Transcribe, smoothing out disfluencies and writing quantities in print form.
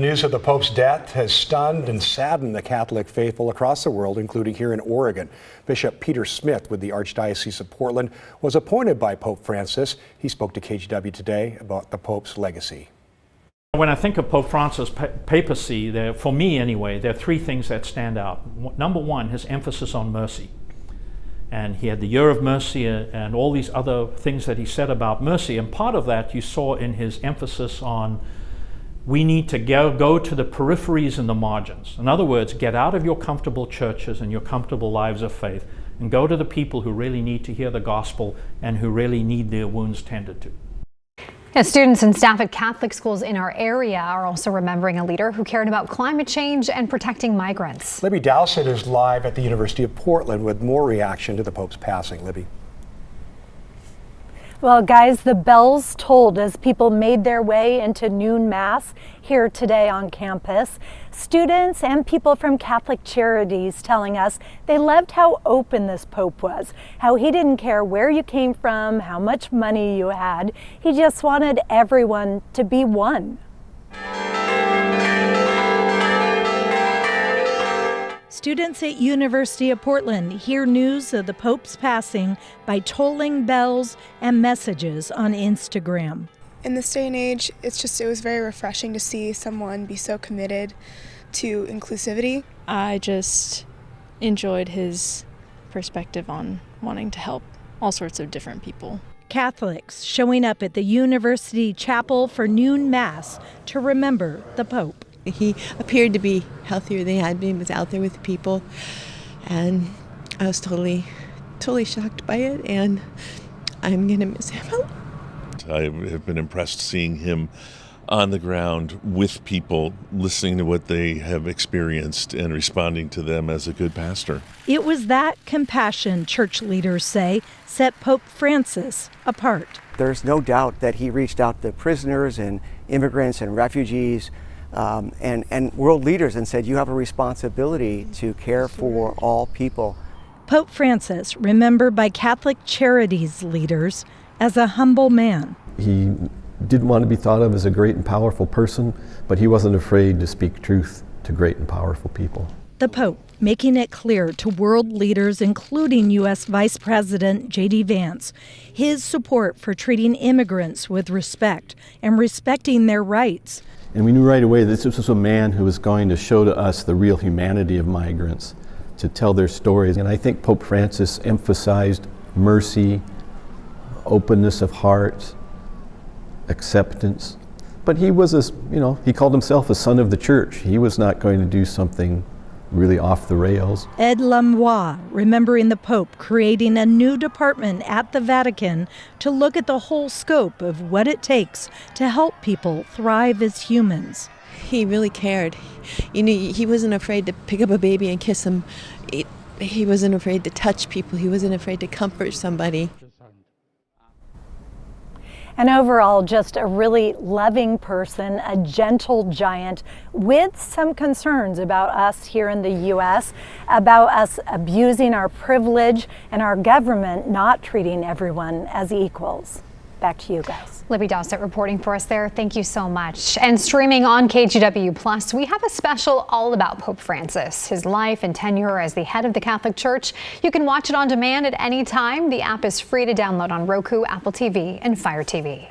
News of the Pope's death has stunned and saddened the Catholic faithful across the world, including here in Oregon. Bishop Peter Smith with the Archdiocese of Portland was appointed by Pope Francis. He spoke to KGW today about the Pope's legacy. When I think of Pope Francis' papacy, for me anyway, there are three things that stand out. Number one, his emphasis on mercy. And he had the Year of Mercy and all these other things that he said about mercy. And part of that you saw in his emphasis on we need to go to the peripheries and the margins. In other words, get out of your comfortable churches and your comfortable lives of faith and go to the people who really need to hear the gospel and who really need their wounds tended to. Yeah, students and staff at Catholic schools in our area are also remembering a leader who cared about climate change and protecting migrants. Libby Dowsett is live at the University of Portland with more reaction to the Pope's passing. Libby. Well, guys, the bells tolled as people made their way into noon mass here today on campus. Students and people from Catholic Charities telling us they loved how open this Pope was, how he didn't care where you came from, how much money you had. He just wanted everyone to be one. Students at University of Portland hear news of the Pope's passing by tolling bells and messages on Instagram. In this day and age, it was very refreshing to see someone be so committed to inclusivity. I just enjoyed his perspective on wanting to help all sorts of different people. Catholics showing up at the University Chapel for noon mass to remember the Pope. He appeared to be healthier than he had been. He was out there with people, and I was totally shocked by it, and I'm going to miss him. I have been impressed seeing him on the ground with people, listening to what they have experienced and responding to them as a good pastor. It was that compassion, church leaders say, set Pope Francis apart. There's no doubt that he reached out to prisoners and immigrants and refugees and world leaders and said, you have a responsibility to care for all people. Pope Francis, remembered by Catholic Charities leaders as a humble man. He didn't want to be thought of as a great and powerful person, but he wasn't afraid to speak truth to great and powerful people. The Pope making it clear to world leaders, including U.S. Vice President J.D. Vance, his support for treating immigrants with respect and respecting their rights. And we knew right away that this was a man who was going to show to us the real humanity of migrants, to tell their stories. And I think Pope Francis emphasized mercy, openness of heart, acceptance. But he was, he called himself a son of the church. He was not going to do something really off the rails. Ed Lamois, remembering the Pope creating a new department at the Vatican to look at the whole scope of what it takes to help people thrive as humans. He really cared. He wasn't afraid to pick up a baby and kiss him. He wasn't afraid to touch people. He wasn't afraid to comfort somebody. And overall, just a really loving person, a gentle giant with some concerns about us here in the U.S., about us abusing our privilege and our government not treating everyone as equals. Back to you guys. Libby Dowsett reporting for us there. Thank you so much. And streaming on KGW Plus, we have a special all about Pope Francis, his life and tenure as the head of the Catholic Church. You can watch it on demand at any time. The app is free to download on Roku, Apple TV, and Fire TV.